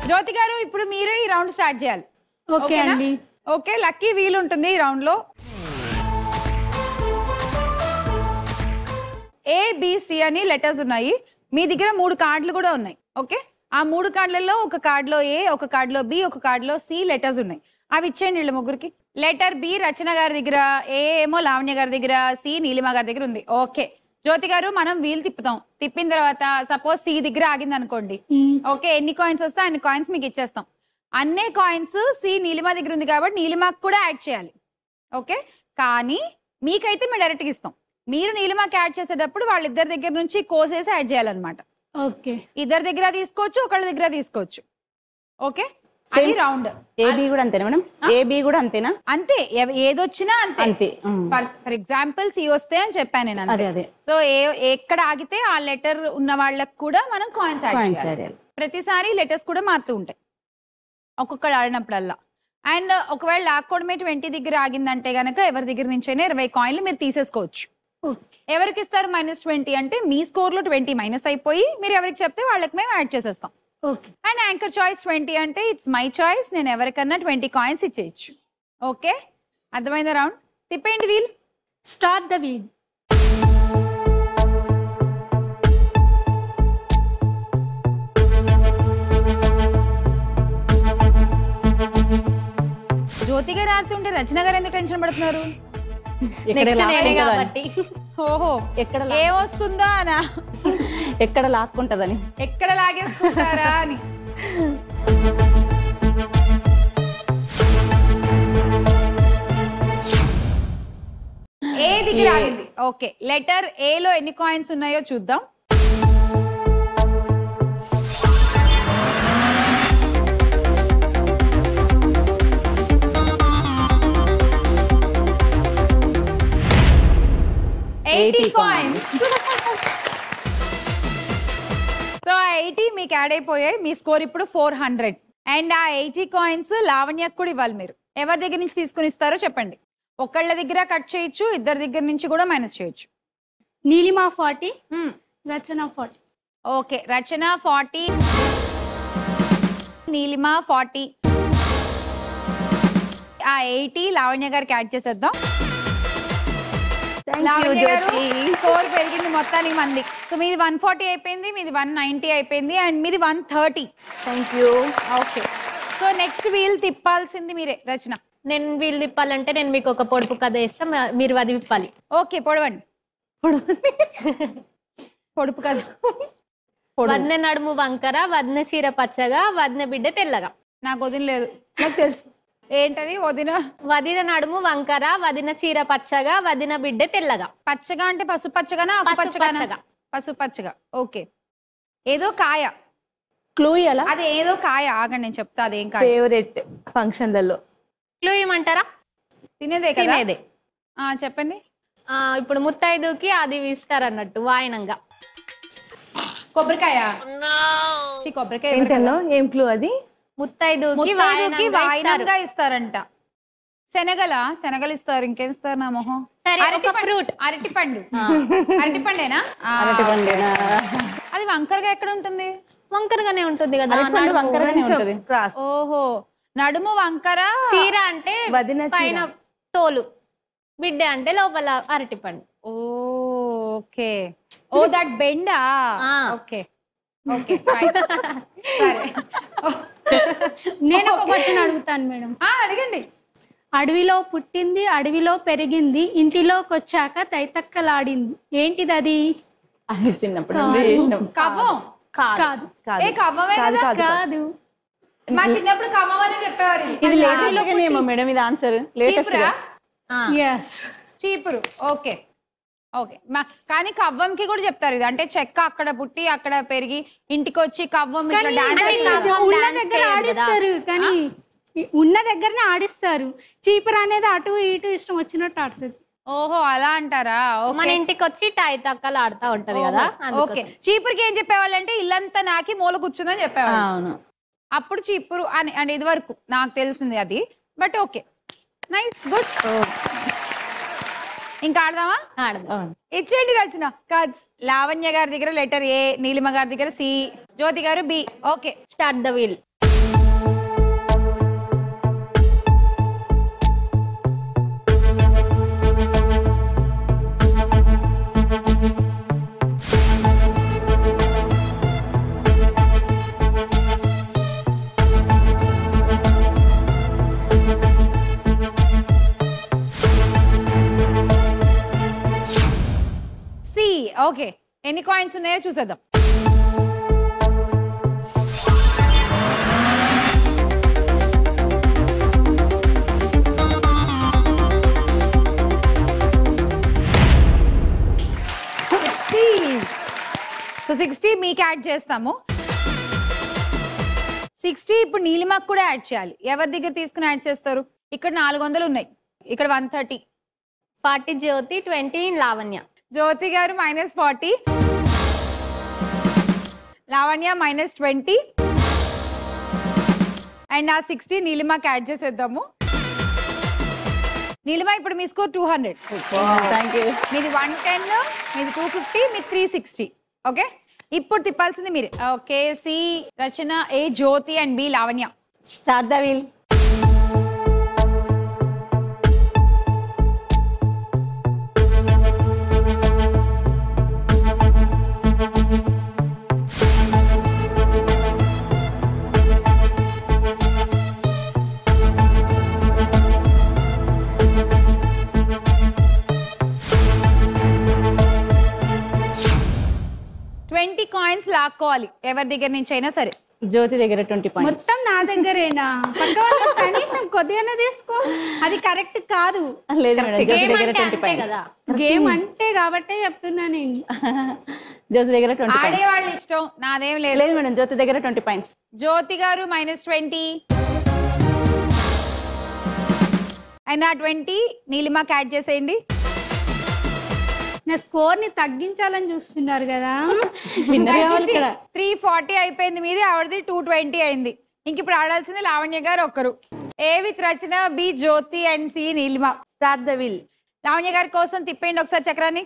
జ్యోతి గారు ఇప్పుడు మీరు ఈ రౌండ్ స్టార్ట్ చేయాలి. ఓకే అండి. ఓకే, లక్కీ వీల్ ఉంటుంది ఈ రౌండ్ లో. ABC అని లెటర్స్ ఉన్నాయి. మీ దగ్గర 3 కార్డులు కూడా ఉన్నాయి. ఓకే, ఆ 3 కార్డులలో ఒక కార్డులో A, ఒక కార్డులో B, ఒక కార్డులో C లెటర్స్ ఉన్నాయి. అవి ఇచ్చేయండి వీళ్ళ ముగ్గురికి. లెటర్ B రచన గారి దగ్గర, A ఏమో లావణ్య గారి దగ్గర, C నీలిమ గారి దగ్గర ఉంది. ఓకే జ్యోతి గారు, మనం వీల్ తిప్పుతాం. తిప్పిన తర్వాత సపోజ్ C దగ్గర ఆగింది అనుకోండి. ఓకే, ఎన్ని కాయిన్స్ వస్తే అన్ని కాయిన్స్ మీకు ఇచ్చేస్తాం. అన్నే కాయిన్స్ C నీలిమ దగ్గర ఉంది కాబట్టి నీలిమకు కూడా యాడ్ చేయాలి. ఓకే, కానీ మీకైతే మేము డైరెక్ట్గా ఇస్తాం. మీరు నీలిమకి యాడ్ చేసేటప్పుడు వాళ్ళిద్దరి దగ్గర నుంచి కోసేసి యాడ్ చేయాలన్నమాట. ఓకే, ఇద్దరి దగ్గర తీసుకోవచ్చు, ఒకళ్ళ దగ్గర తీసుకోవచ్చు. ఓకే, అది రౌండ్. ఏబీ కూడా అంతేనా మేడం? ఏబీ కూడా అంతేనా? అంతే, ఏదొచ్చినా అంతే. ఫర్ ఎగ్జాంపుల్ C వస్తే అని చెప్పాను నేను. అదే. సో ఎక్కడ ఆగితే ఆ లెటర్ ఉన్న వాళ్ళకి కూడా మనం కాయిన్స్ యాడ్ చేయాలి. ప్రతిసారి లెటర్స్ కూడా మారుతూ ఉంటాయి ఒక్కొక్కడు ఆడినప్పుడల్లా. అండ్ ఒకవేళ లాక్కోవడమే 20 దగ్గర ఆగిందంటే గనక ఎవరి దగ్గర నుంచైనా 20 కాయిన్లు మీరు తీసేసుకోవచ్చు. ఎవరికి ఇస్తారు -20 అంటే మీ స్కోర్ లో 20 మైనస్ అయిపోయి మీరు ఎవరికి చెప్తే వాళ్ళకి మేము యాడ్ చేసేస్తాం. అండ్ యాంకర్ చాయిస్ 20 అంటే ఇట్స్ మై చాయిస్, నేను ఎవరికన్నా 20 కాయిన్స్ ఇచ్చేయచ్చు. ఓకే, అర్థమైందా? రౌండ్ తిప్పేయండి wheel. Start the wheel. Jyothi గారు ఆడుతుంటే రచన గారు ఎందుకు టెన్షన్ పడుతున్నారు? ఓహో, ఎక్కడ ఏమొస్తుందా అనా, ఎక్కడ లాక్కుంటదని, ఎక్కడ లాగేసుకుంటారా అని. ఏ దగ్గర ఆగింది. ఓకే, లెటర్ ఏ లో ఎన్ని కాయిన్స్ ఉన్నాయో చూద్దాం. కాయిన్స్. సో 80 మీకు యాడ్ అయిపోయాయి. మీ స్కోర్ ఇప్పుడు 400. అండ్ ఆ 80 కాయిన్స్ లావణ్యకు కూడా ఇవ్వాలి. మీరు ఎవరి దగ్గర నుంచి తీసుకుని ఇస్తారో చెప్పండి. ఒకళ్ళ దగ్గర కట్ చేయొచ్చు, ఇద్దరి దగ్గర నుంచి కూడా మైనస్ చేయొచ్చు. నీలిమ 40, రచన 40. ఓకే, రచన 40, నీలిమ 40. ఆ 80 లావణ్య గారికి యాడ్ చేసేద్దాం. లావణ్య గారు స్కోర్ పెరిగింది మొత్తానికి మంది. సో మీది 140 అయిపోయింది, మీది 190 అయిపోయింది, అండ్ మీది 130. Thank you. Okay, so next wheel తిప్పాల్సింది మీరే రచన. నేను వీల్ తిప్పాలంటే నేను మీకు ఒక పొడుపు కథ వేస్తా, మీరు అది విప్పాలి. ఓకే, పొడవండి. పొడుపు కథ. వదిన నడుము వంకర, వదిన చీర పచ్చగా, వదిన బిడ్డ తెల్లగా. నాకు వదినలేదు, నాకు తెలుసు. ఏంటది? వదిన నడుము వంకర, వదిన చీర పచ్చగా, వదిన బిడ్డ తెల్లగా. పచ్చగా అంటే పసుపచ్చగానా ఆకుపచ్చగా? పసుపచ్చగా. ఓకే, ఏదో కాయ. క్లూ ఎలా? అది ఏదో కాయ. ఆగండి నేను చెప్తా అదేం కాయ. ఫేవరెట్ ఫంక్షన్లలో క్లూ ఏమంటారా? తినేదే కదా. తినేదే. చెప్పండి. ఇప్పుడు ముత్తైదుకి అది ఇస్తారన్నట్టు వాయనంగా. కొబ్బరికాయ. కొబ్బరికాయ ఏం క్లూ అది? ముత్తైదుకి వాయినంగా ఇస్తారంట. శనగలు ఇస్తారు. ఇంకేం ఇస్తారు నా మొహం? ఫ్రూట్. అరటిపండు. అరటిపండేనా? అది వంకరగా ఎక్కడ ఉంటుంది? వంకరగానే ఉంటుంది కదా. ఓహో, నడుము వంకర, చీర అంటే పైన తోలు, బిడ్డ అంటే లోపల అరటిపండు. ఓకే, ఓ దట్ బెండా. ఓకే ఓకే, నేను ఒక క్వశ్చన్ అడుగుతాను మేడం. అడగండి. అడవిలో పుట్టింది, అడవిలో పెరిగింది, ఇంటిలోకి వచ్చాక తైతక్కలాడింది. ఏంటిది అది? చిన్నప్పుడు కవ్వం. కాదు. కాదు, మా చిన్నప్పుడు కవ్వం అని చెప్పేవారు. ఇది లేటెస్ట్ మేడం, ఇది ఆన్సర్ లేటెస్ట్. చీపురు. ఓకే ఓకే, కానీ కవ్వంకి కూడా చెప్తారు ఇది. అంటే చెక్క అక్కడ పుట్టి అక్కడ పెరిగి ఇంటికి వచ్చి కవ్వం ఉన్న దగ్గర ఆడిస్తారు, కానీ ఉన్న దగ్గరనే ఆడిస్తారు. చీపురు అనేది అటు ఇటు ఇష్టం వచ్చినట్టు ఆడుతుంది. ఓహో, అలా అంటారా? మన ఇంటికి వచ్చి టాయ్ తక్కలు ఆడుతూ ఉంటది కదా. ఓకే, చీపురుకి ఏం చెప్పేవాళ్ళు అంటే ఇల్లంతా నాకి మూల కూర్చుందని చెప్పేవాళ్ళు. అప్పుడు చీపురు అని ఇది వరకు నాకు తెలిసింది అది. బట్ ఓకే, నైస్ గుడ్ ఇంకా ఆడదామా? ఆడదాం. ఇచ్చేయండి రచన కార్డ్స్. లావణ్య గారి దగ్గర లెటర్ ఏ, నీలిమ గారి దగ్గర C, Jyothi garu B. Okay, start the wheel. C. Okay, ఎన్ని కాయిన్స్ ఉన్నాయో చూసేద్దాం. సో 60 మీకు యాడ్ చేస్తాము. 60 ఇప్పుడు నీలిమాకు కూడా యాడ్ చేయాలి. ఎవరి దగ్గర తీసుకుని యాడ్ చేస్తారు? ఇక్కడ 400 ఉన్నాయి, ఇక్కడ 130. 40 జ్యోతి, 20 లావణ్య. జ్యోతి గారు -40, లావణ్య -20 అండ్ ఆ 60 నీలిమాకి యాడ్ చేసేద్దాము. నీలిమ ఇప్పుడు మీ స్కోర్ 200. Thank you. మీది 110, మీది 250, మీది 360. ఓకే, ఇప్పుడు తిప్పాల్సింది మీరు. Okay, C Rachana, A Jyothi and B Lavanya. Start the wheel. Coins లాక్కోవాలి ఎవరి దగ్గర నుంచి అయినా సరే. జ్యోతి దగ్గర 20 పాయింట్స్. మొత్తం నా దగ్గరేనా? పక్క వాళ్ళ కనీసం కొద్దిగానే తీసుకో. అది కరెక్ట్ కాదు. లేదు మేడం, జ్యోతి గేమ్ దగ్గర అంటే 20 అంతే పాయింట్స్ కదా. గేమ్ అంటే కాబట్టే చెప్తున్నా నేను. జ్యోతి దగ్గర 20 ఆడే పాయింట్స్. వాళ్ళ ఇష్టం, నాదేం లేదు. లేదు మేడం, జ్యోతి దగ్గర 20 పాయింట్స్. జ్యోతి గారు -20 అయినా 20 నీలిమాకి యాడ్ చేసేయండి. నా స్కోర్ ని తగ్గించాలని చూస్తున్నారు కదా. విన్నర్ కావాలి ఇక్కడ. 340 అయిపోయింది మీది, ఆవిడది 220 అయింది. ఇంక ఇప్పుడు ఆడాల్సింది లావణ్య గారు ఒక్కరు. A with Rachana, B Jyothi and C Neelima. Start the wheel. Lavanya గారి కోసం తిప్పేయండి ఒకసారి చక్రాన్ని.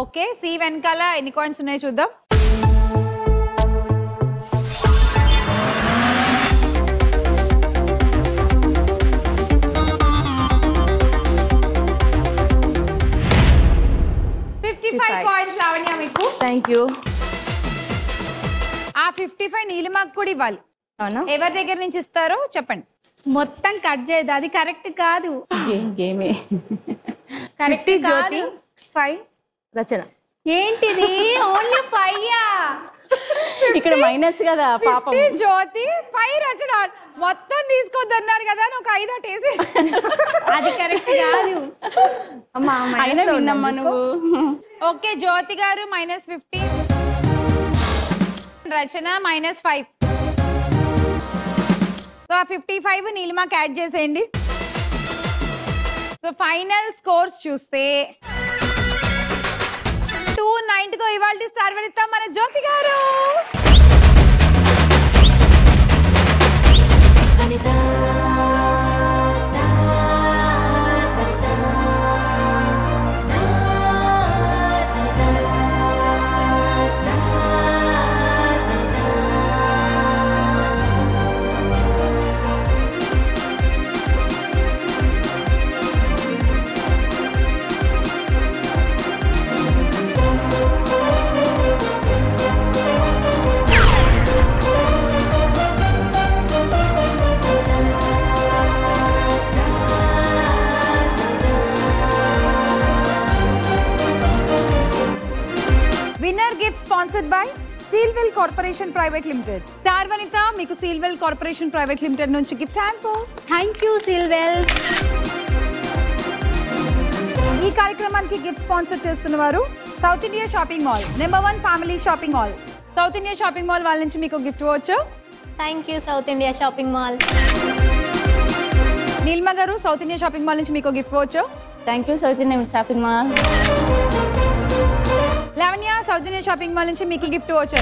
ఓకే, సి వెనకాల ఎన్ని కాయిన్స్ ఉన్నాయో చూద్దాం. కాయిన్స్ లావణ్య మీకు. Thank you. ఆ 55 నీలిమాకు కూడా ఇవ్వాలి. అవునా? ఎవరి దగ్గర నుంచి ఇస్తారో చెప్పండి. మొత్తం కట్ చేయదు, అది కరెక్ట్ కాదు. గేమే. కరెక్ట్ 50 జ్యోతి, 5 రచన. ఏంటిది? ఓన్లీ 5 ఇక్కడ మైనస్ కదా పాపం. 50 జ్యోతి, 5 రచన. మొత్తం తీసుకోవద్దన్నారు కదా, నువ్వు 5 అటేసి. అది కరెక్ట్ కాదు. అయినా విన్నమ్మా నువ్వు. ఓకే, జ్యోతి గారు -50, రచన -5. సో ఆ 55 నీలిమాకి యాడ్ చేసేయండి. సో ఫైనల్ స్కోర్స్ చూస్తే 290తో ఇవాల్టి స్టార్ వనిత మన జ్యోతి గారు. Winner gift sponsored by Sealwell corporation private limited. Star Vanitha మీకు సీల్వెల్ కార్పొరేషన్ ప్రైవేట్ లిమిటెడ్ నుంచి gift hamper. Thank you Sealwell. ఈ కార్యక్రమానికి గిఫ్ట్ స్పాన్సర్ చేస్తున్న వారు south India shopping mall, number 1 family shopping mall. South India shopping mall వాళ్ళ నుంచి మీకు gift ఇవ్వచ్చు. Thank you south India shopping mall. నీల్మ గారు సౌత్ ఇండియా షాపింగ్ మాల్ నుంచి మీకు గిఫ్ట్ ఇవ్వచ్చు. Thank you south India shopping mall. Lavanya south India shopping mall నుంచి మీకు గిఫ్ట్ ఇవ్వచ్చు.